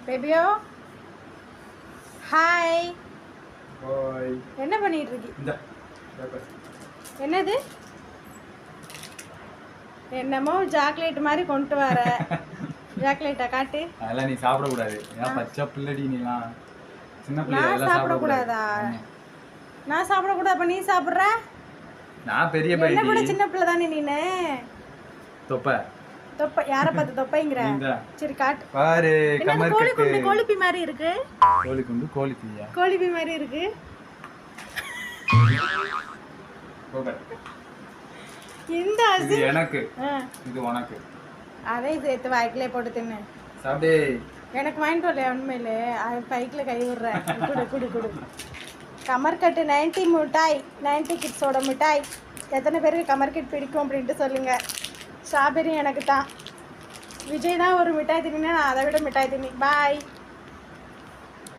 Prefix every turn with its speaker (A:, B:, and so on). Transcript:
A: பேபியோ hi.
B: Hi.
A: என்ன பண்ணிட்டு இருக்கீங்க? என்னது? என்னமோ சாக்லேட் மாதிரி கொண்டு வர. சாக்லேட்டா காட்டு.
B: அதெல்லாம் நீ சாப்பிட கூடாது. ஏன் பச்சை பிள்ளடி நீலாம்? சின்ன பிள்ளை
A: நான் சாப்பிட கூடாதா? நான் சாப்பிட கூடாது. அப்ப நீ சாப்பிடுற?
B: நான் பெரிய பையன்.
A: என்ன கூட சின்ன பிள்ளை தானே நீனே.
B: தொப்பை.
A: தொப்பை யாரை பார்த்து தொப்பைங்கற? சரி காட்டு.
B: பாரு கமர்
A: கோழி குண்டு கோழிப்பி மாதிரி இருக்கு.
B: கோழி குண்டு கோழிப்பியா?
A: கோழிப்பி மாதிரி இருக்கு.
B: போக.
A: இந்த அசி
B: எனக்கு இது உனக்கு.
A: அதை சேர்த்து வாய்க்குள்ளே போட்டு தின்னு.
B: சாப்பிடு.
A: எனக்கு வாங்கிட்டு வரல உண்மையிலே. அது பைக்கில் கை விடுறேன். குடு குடு குடு. கமர்கட்டு 90 மிட்டாய், 90 கிட்ஸோட மிட்டாய். எத்தனை பேருக்கு கமர்கட் பிடிக்கும் அப்படின்ட்டு சொல்லுங்க. ஸ்ட்ராபெரி எனக்கு தான். விஜய் தான் ஒரு மிட்டாய் தின்னா, நான் அதை விட மிட்டாய் தின்னி. பாய்.